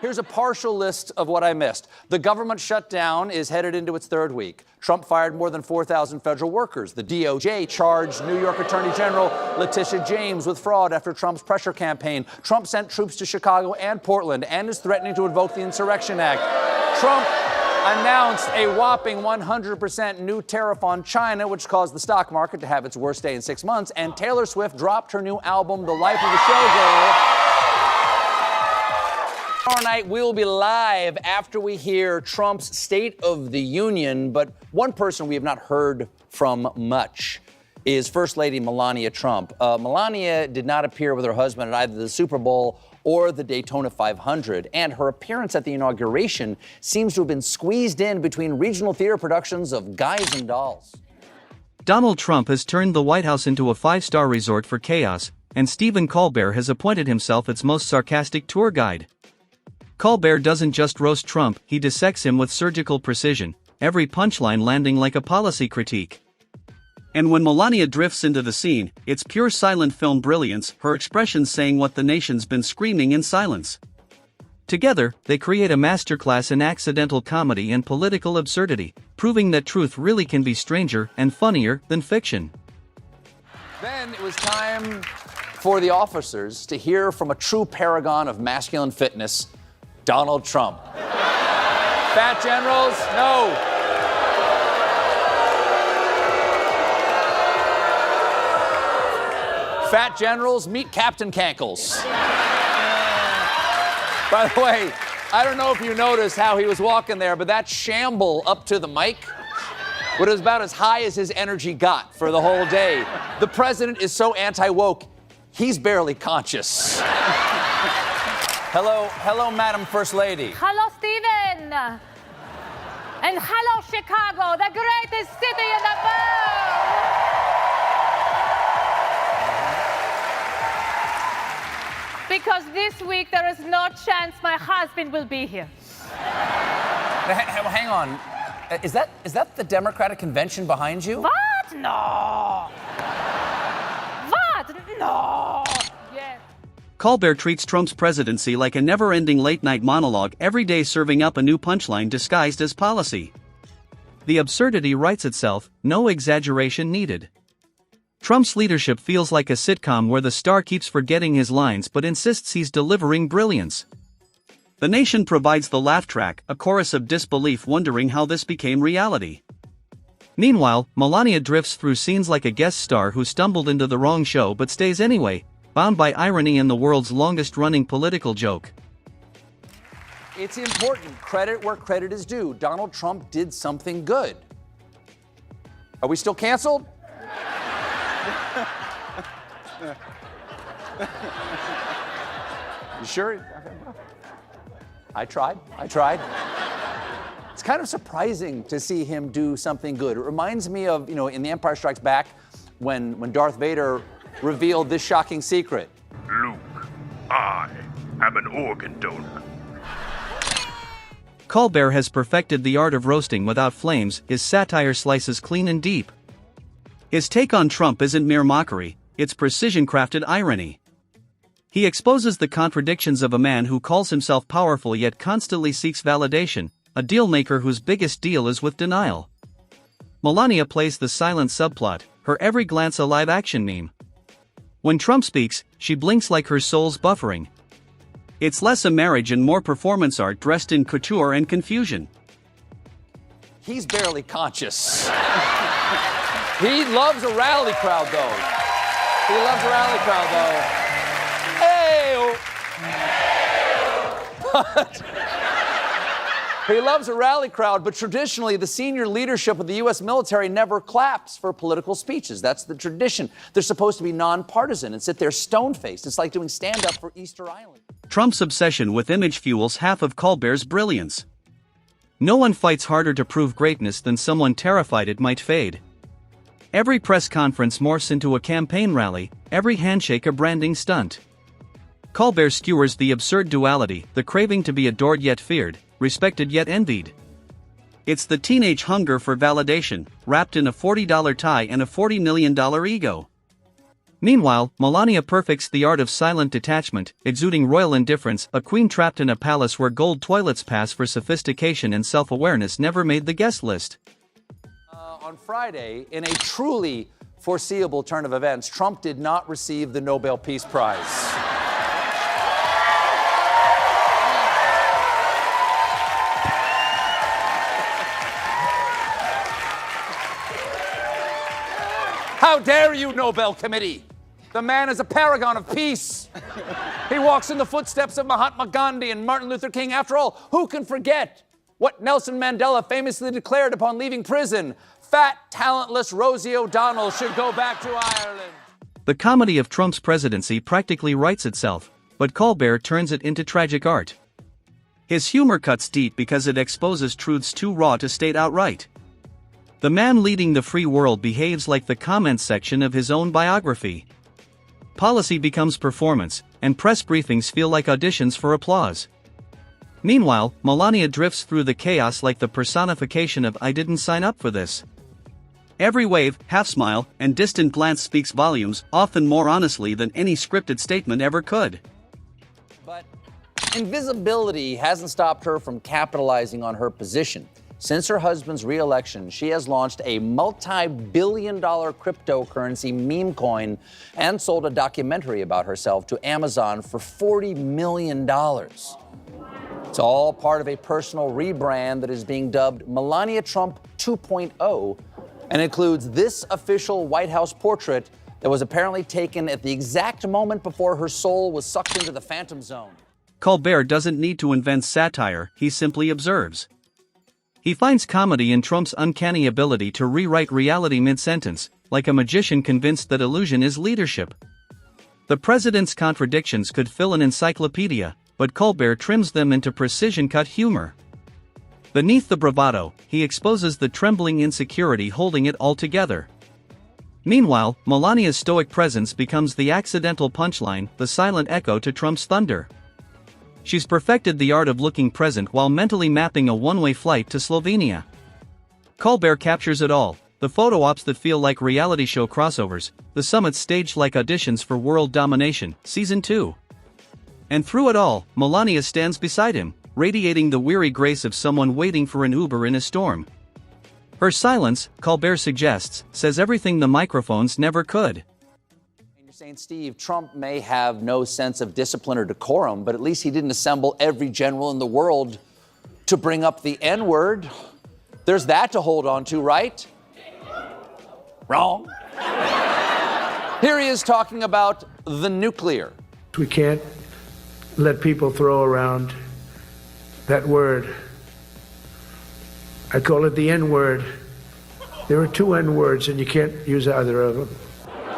Here's a partial list of what I missed. The government shutdown is headed into its third week. Trump fired more than 4,000 federal workers. The DOJ charged New York Attorney General Letitia James with fraud after Trump's pressure campaign. Trump sent troops to Chicago and Portland and is threatening to invoke the Insurrection Act. Trump announced a whopping 100% new tariff on China, which caused the stock market to have its worst day in 6 months. And Taylor Swift dropped her new album, The Life of a Showgirl. Tomorrow night, we'll be live after we hear Trump's State of the Union. But one person we have not heard from much is First Lady Melania Trump. Melania did not appear with her husband at either the Super Bowl or the Daytona 500, and her appearance at the inauguration seems to have been squeezed in between regional theater productions of Guys and Dolls. Donald Trump has turned the White House into a five-star resort for chaos, and Stephen Colbert has appointed himself its most sarcastic tour guide. Colbert doesn't just roast Trump, he dissects him with surgical precision, every punchline landing like a policy critique. And when Melania drifts into the scene, it's pure silent film brilliance, her expressions saying what the nation's been screaming in silence. Together, they create a masterclass in accidental comedy and political absurdity, proving that truth really can be stranger and funnier than fiction. Then it was time for the officers to hear from a true paragon of masculine fitness, Donald Trump. Fat generals, no. Fat generals, meet Captain Cankles. By the way, I don't know if you noticed how he was walking there, but that shamble up to the mic was about as high as his energy got for the whole day. The president is so anti-woke, he's barely conscious. Hello, Madam First Lady. Hello, Stephen. And hello, Chicago, the greatest city in the world. Because this week there is no chance my husband will be here. Hang on. Is that the Democratic convention behind you? What? No. What? No. Yes. Colbert treats Trump's presidency like a never-ending late-night monologue, every day serving up a new punchline disguised as policy. The absurdity writes itself, no exaggeration needed. Trump's leadership feels like a sitcom where the star keeps forgetting his lines but insists he's delivering brilliance. The nation provides the laugh track, a chorus of disbelief wondering how this became reality. Meanwhile, Melania drifts through scenes like a guest star who stumbled into the wrong show but stays anyway, bound by irony and the world's longest-running political joke. It's important. Credit where credit is due. Donald Trump did something good. Are we still canceled? You sure? I tried. It's kind of surprising to see him do something good. It reminds me of, in The Empire Strikes Back, when Darth Vader revealed this shocking secret. Luke, I am an organ donor. Colbert has perfected the art of roasting without flames, his satire slices clean and deep. His take on Trump isn't mere mockery, it's precision-crafted irony. He exposes the contradictions of a man who calls himself powerful yet constantly seeks validation, a deal-maker whose biggest deal is with denial. Melania plays the silent subplot, her every glance a live-action meme. When Trump speaks, she blinks like her soul's buffering. It's less a marriage and more performance art dressed in couture and confusion. He's barely conscious. He loves a rally crowd, though. Hey! He loves a rally crowd, but traditionally, the senior leadership of the U.S. military never claps for political speeches. That's the tradition. They're supposed to be nonpartisan and sit there stone-faced. It's like doing stand-up for Easter Island. Trump's obsession with image fuels half of Colbert's brilliance. No one fights harder to prove greatness than someone terrified it might fade. Every press conference morphs into a campaign rally, every handshake a branding stunt. Colbert skewers the absurd duality, the craving to be adored yet feared, respected yet envied. It's the teenage hunger for validation, wrapped in a $40 tie and a $40 million ego. Meanwhile, Melania perfects the art of silent detachment, exuding royal indifference. A queen trapped in a palace where gold toilets pass for sophistication and self-awareness never made the guest list. On Friday, in a truly foreseeable turn of events, Trump did not receive the Nobel Peace Prize. How dare you, Nobel Committee? The man is a paragon of peace. He walks in the footsteps of Mahatma Gandhi and Martin Luther King. After all, who can forget what Nelson Mandela famously declared upon leaving prison? Fat, talentless Rosie O'Donnell should go back to Ireland. The comedy of Trump's presidency practically writes itself, but Colbert turns it into tragic art. His humor cuts deep because it exposes truths too raw to state outright. The man leading the free world behaves like the comments section of his own biography. Policy becomes performance, and press briefings feel like auditions for applause. Meanwhile, Melania drifts through the chaos like the personification of "I didn't sign up for this." Every wave, half-smile, and distant glance speaks volumes, often more honestly than any scripted statement ever could. But invisibility hasn't stopped her from capitalizing on her position. Since her husband's re-election, she has launched a multi-billion-dollar cryptocurrency meme coin and sold a documentary about herself to Amazon for $40 million. It's all part of a personal rebrand that is being dubbed Melania Trump 2.0 and includes this official White House portrait that was apparently taken at the exact moment before her soul was sucked into the phantom zone. Colbert doesn't need to invent satire, he simply observes. He finds comedy in Trump's uncanny ability to rewrite reality mid-sentence, like a magician convinced that illusion is leadership. The president's contradictions could fill an encyclopedia, but Colbert trims them into precision-cut humor. Beneath the bravado, he exposes the trembling insecurity holding it all together. Meanwhile, Melania's stoic presence becomes the accidental punchline, the silent echo to Trump's thunder. She's perfected the art of looking present while mentally mapping a one-way flight to Slovenia. Colbert captures it all, the photo ops that feel like reality show crossovers, the summits staged like auditions for world domination, Season 2. And through it all, Melania stands beside him, radiating the weary grace of someone waiting for an Uber in a storm. Her silence, Colbert suggests, says everything the microphones never could. You're saying, Steve, Trump may have no sense of discipline or decorum, but at least he didn't assemble every general in the world to bring up the N-word. There's that to hold on to, right? Wrong. Here he is talking about the nuclear. We can't let people throw around that word. I call it the N-word. There are two N-words, and you can't use either of them.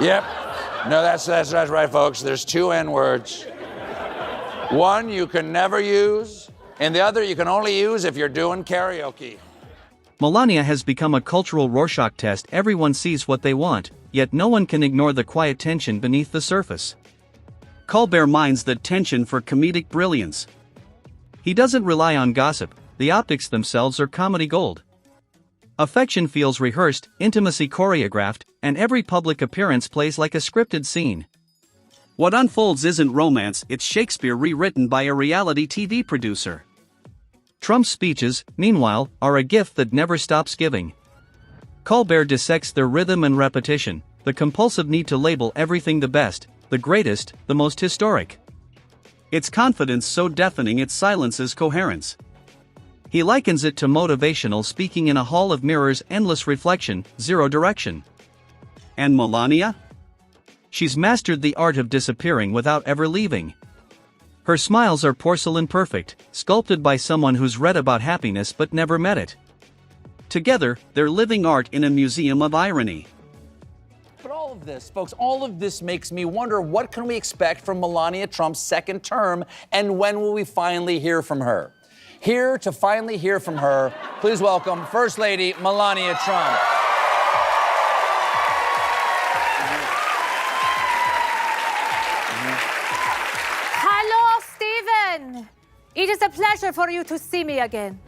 Yep. No, that's right, folks. There's two N-words. One you can never use, and the other you can only use if you're doing karaoke. Melania has become a cultural Rorschach test. Everyone sees what they want, yet no one can ignore the quiet tension beneath the surface. Colbert mines that tension for comedic brilliance. He doesn't rely on gossip, the optics themselves are comedy gold. Affection feels rehearsed, intimacy choreographed, and every public appearance plays like a scripted scene. What unfolds isn't romance, it's Shakespeare rewritten by a reality TV producer. Trump's speeches, meanwhile, are a gift that never stops giving. Colbert dissects their rhythm and repetition, the compulsive need to label everything the best, the greatest, the most historic. Its confidence so deafening it silences coherence. He likens it to motivational speaking in a hall of mirrors, endless reflection, zero direction. And Melania? She's mastered the art of disappearing without ever leaving. Her smiles are porcelain perfect, sculpted by someone who's read about happiness but never met it. Together, they're living art in a museum of irony. But all of this, folks, all of this makes me wonder, what can we expect from Melania Trump's second term, and when will we finally hear from her? Here to finally hear from her, please welcome First Lady Melania Trump. Hello, Stephen. It is a pleasure for you to see me again.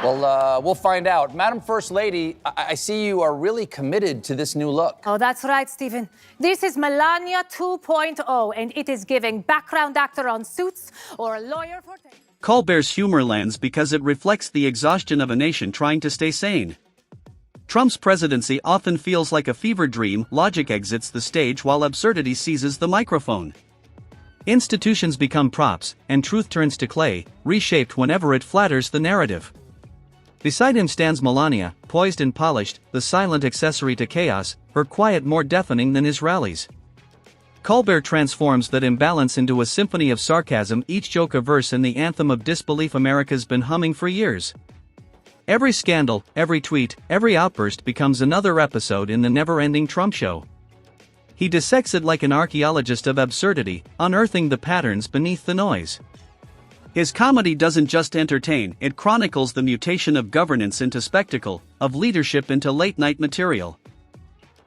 Well, we'll find out. Madam First Lady, I see you are really committed to this new look. Oh, that's right, Stephen. This is Melania 2.0, and it is giving background actor on Suits or a lawyer for... Colbert's humor lands because it reflects the exhaustion of a nation trying to stay sane. Trump's presidency often feels like a fever dream. Logic exits the stage while absurdity seizes the microphone. Institutions become props, and truth turns to clay, reshaped whenever it flatters the narrative. Beside him stands Melania, poised and polished, the silent accessory to chaos, her quiet more deafening than his rallies. Colbert transforms that imbalance into a symphony of sarcasm, each joke a verse in the anthem of disbelief America's been humming for years. Every scandal, every tweet, every outburst becomes another episode in the never-ending Trump show. He dissects it like an archaeologist of absurdity, unearthing the patterns beneath the noise. His comedy doesn't just entertain, it chronicles the mutation of governance into spectacle, of leadership into late-night material.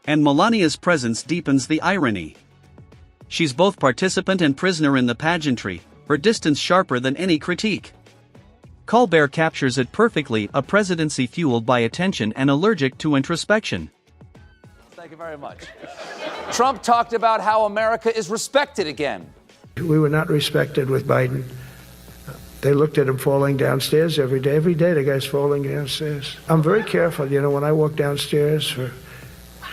And Melania's presence deepens the irony. She's both participant and prisoner in the pageantry, her distance sharper than any critique. Colbert captures it perfectly, a presidency fueled by attention and allergic to introspection. Thank you very much. Trump talked about how America is respected again. We were not respected with Biden. They looked at him falling downstairs every day. Every day the guy's falling downstairs. I'm very careful, when I walk downstairs,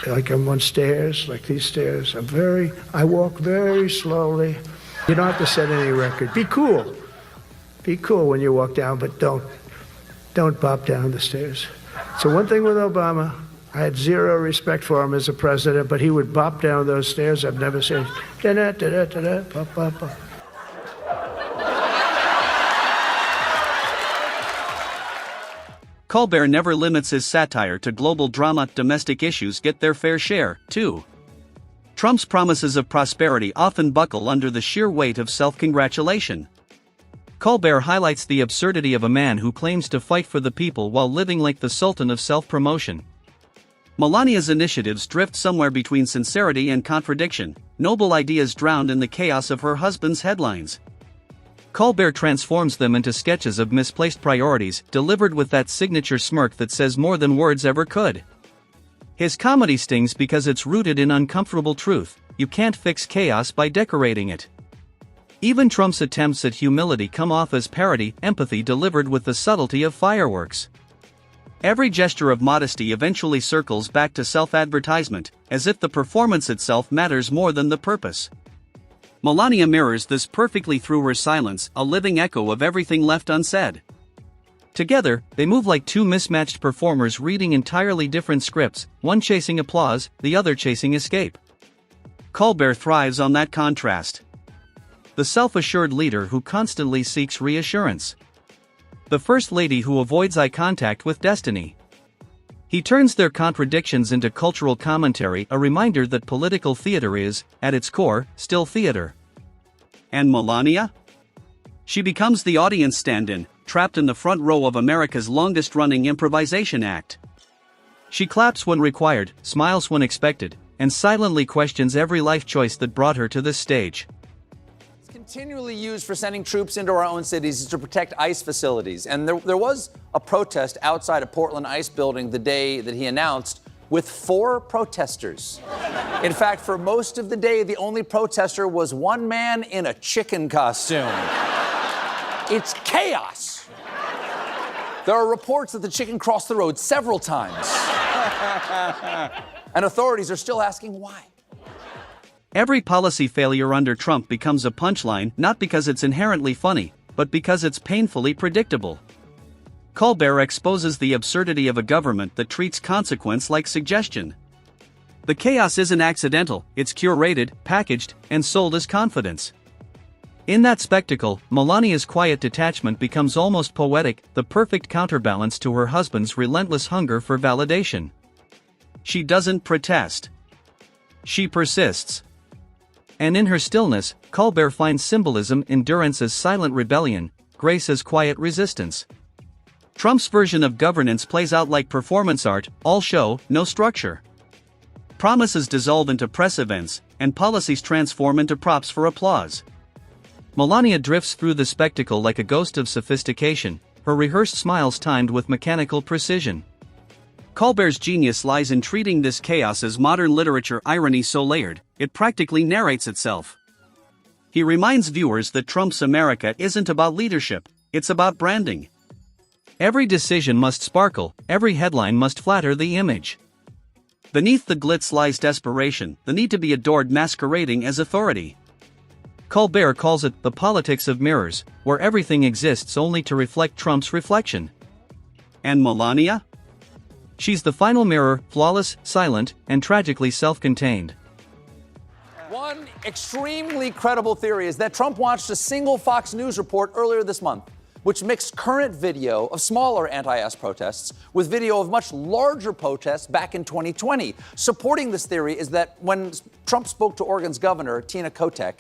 like I'm on stairs, like these stairs. I walk very slowly. You don't have to set any record. Be cool. Be cool when you walk down, but don't bop down the stairs. So one thing with Obama, I had zero respect for him as a president, but he would bop down those stairs. I've never seen da-da-da-da-da-da, bop, bop, bop. Colbert never limits his satire to global drama. Domestic issues get their fair share, too. Trump's promises of prosperity often buckle under the sheer weight of self-congratulation. Colbert highlights the absurdity of a man who claims to fight for the people while living like the sultan of self-promotion. Melania's initiatives drift somewhere between sincerity and contradiction, noble ideas drowned in the chaos of her husband's headlines. Colbert transforms them into sketches of misplaced priorities, delivered with that signature smirk that says more than words ever could. His comedy stings because it's rooted in uncomfortable truth: you can't fix chaos by decorating it. Even Trump's attempts at humility come off as parody, empathy delivered with the subtlety of fireworks. Every gesture of modesty eventually circles back to self-advertisement, as if the performance itself matters more than the purpose. Melania mirrors this perfectly through her silence, a living echo of everything left unsaid. Together, they move like two mismatched performers reading entirely different scripts, one chasing applause, the other chasing escape. Colbert thrives on that contrast. The self-assured leader who constantly seeks reassurance. The First Lady who avoids eye contact with destiny. He turns their contradictions into cultural commentary, a reminder that political theater is, at its core, still theater. And Melania? She becomes the audience stand-in, trapped in the front row of America's longest-running improvisation act. She claps when required, smiles when expected, and silently questions every life choice that brought her to this stage. Continually used for sending troops into our own cities to protect ICE facilities. And there was a protest outside a Portland ICE building the day that he announced, with 4 protesters. In fact, for most of the day, the only protester was one man in a chicken costume. It's chaos. There are reports that the chicken crossed the road several times. And authorities are still asking why. Every policy failure under Trump becomes a punchline, not because it's inherently funny, but because it's painfully predictable. Colbert exposes the absurdity of a government that treats consequence like suggestion. The chaos isn't accidental, it's curated, packaged, and sold as confidence. In that spectacle, Melania's quiet detachment becomes almost poetic, the perfect counterbalance to her husband's relentless hunger for validation. She doesn't protest. She persists. And in her stillness, Colbert finds symbolism, endurance as silent rebellion, grace as quiet resistance. Trump's version of governance plays out like performance art, all show, no structure. Promises dissolve into press events, and policies transform into props for applause. Melania drifts through the spectacle like a ghost of sophistication, her rehearsed smiles timed with mechanical precision. Colbert's genius lies in treating this chaos as modern literature irony so layered, it practically narrates itself. He reminds viewers that Trump's America isn't about leadership, it's about branding. Every decision must sparkle, every headline must flatter the image. Beneath the glitz lies desperation, the need to be adored masquerading as authority. Colbert calls it the politics of mirrors, where everything exists only to reflect Trump's reflection. And Melania? She's the final mirror, flawless, silent, and tragically self-contained. One extremely credible theory is that Trump watched a single Fox News report earlier this month, which mixed current video of smaller anti-IS protests with video of much larger protests back in 2020. Supporting this theory is that when Trump spoke to Oregon's governor, Tina Kotek,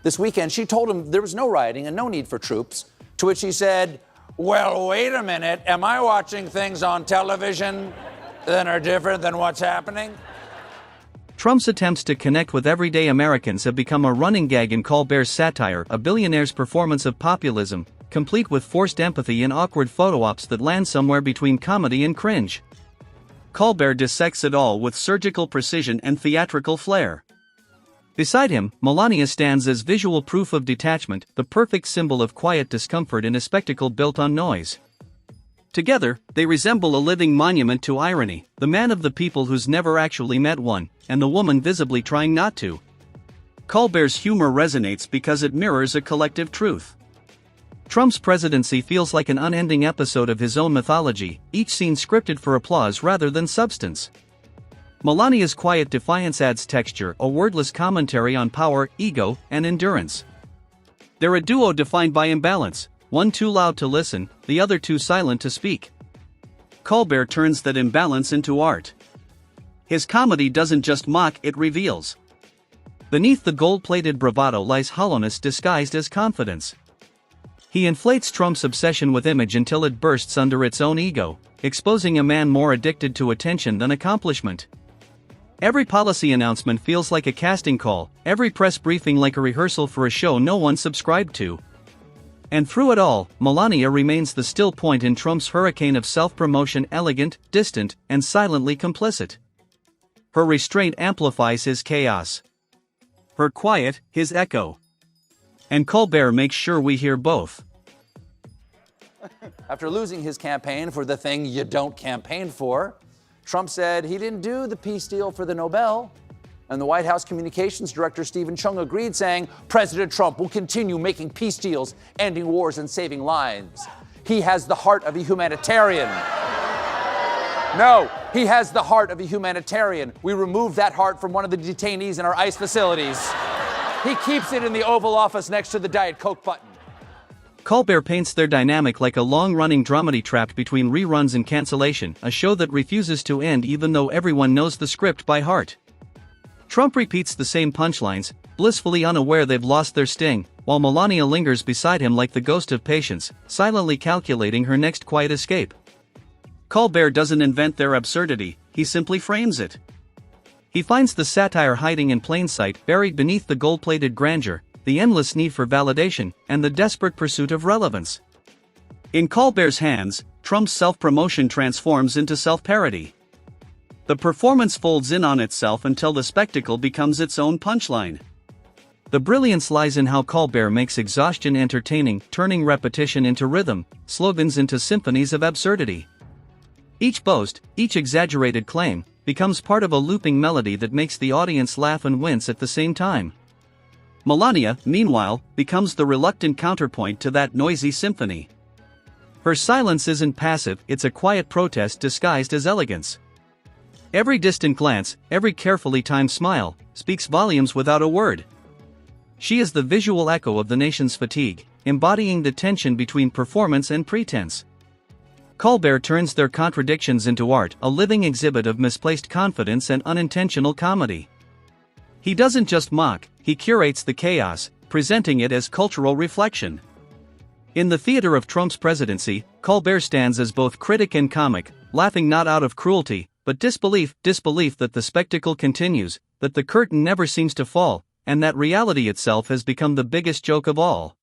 this weekend, she told him there was no rioting and no need for troops, to which he said, "Well, wait a minute, am I watching things on television that are different than what's happening?" Trump's attempts to connect with everyday Americans have become a running gag in Colbert's satire, a billionaire's performance of populism, complete with forced empathy and awkward photo ops that land somewhere between comedy and cringe. Colbert dissects it all with surgical precision and theatrical flair. Beside him, Melania stands as visual proof of detachment, the perfect symbol of quiet discomfort in a spectacle built on noise. Together, they resemble a living monument to irony, the man of the people who's never actually met one, and the woman visibly trying not to. Colbert's humor resonates because it mirrors a collective truth. Trump's presidency feels like an unending episode of his own mythology, each scene scripted for applause rather than substance. Melania's quiet defiance adds texture, a wordless commentary on power, ego, and endurance. They're a duo defined by imbalance, one too loud to listen, the other too silent to speak. Colbert turns that imbalance into art. His comedy doesn't just mock, it reveals. Beneath the gold-plated bravado lies hollowness disguised as confidence. He inflates Trump's obsession with image until it bursts under its own ego, exposing a man more addicted to attention than accomplishment. Every policy announcement feels like a casting call, every press briefing like a rehearsal for a show no one subscribed to. And through it all, Melania remains the still point in Trump's hurricane of self-promotion, elegant, distant, and silently complicit. Her restraint amplifies his chaos. Her quiet, his echo. And Colbert makes sure we hear both. After losing his campaign for the thing you don't campaign for, Trump said he didn't do the peace deal for the Nobel. And the White House Communications Director Stephen Chung agreed, saying President Trump will continue making peace deals, ending wars and saving lives. He has the heart of a humanitarian. No, he has the heart of a humanitarian. We removed that heart from one of the detainees in our ICE facilities. He keeps it in the Oval Office next to the Diet Coke button. Colbert paints their dynamic like a long-running dramedy trapped between reruns and cancellation, a show that refuses to end even though everyone knows the script by heart. Trump repeats the same punchlines, blissfully unaware they've lost their sting, while Melania lingers beside him like the ghost of patience, silently calculating her next quiet escape. Colbert doesn't invent their absurdity, he simply frames it. He finds the satire hiding in plain sight, buried beneath the gold-plated grandeur, the endless need for validation, and the desperate pursuit of relevance. In Colbert's hands, Trump's self-promotion transforms into self-parody. The performance folds in on itself until the spectacle becomes its own punchline. The brilliance lies in how Colbert makes exhaustion entertaining, turning repetition into rhythm, slogans into symphonies of absurdity. Each boast, each exaggerated claim, becomes part of a looping melody that makes the audience laugh and wince at the same time. Melania, meanwhile, becomes the reluctant counterpoint to that noisy symphony. Her silence isn't passive, it's a quiet protest disguised as elegance. Every distant glance, every carefully timed smile, speaks volumes without a word. She is the visual echo of the nation's fatigue, embodying the tension between performance and pretense. Colbert turns their contradictions into art, a living exhibit of misplaced confidence and unintentional comedy. He doesn't just mock, he curates the chaos, presenting it as cultural reflection. In the theater of Trump's presidency, Colbert stands as both critic and comic, laughing not out of cruelty, but disbelief that the spectacle continues, that the curtain never seems to fall, and that reality itself has become the biggest joke of all.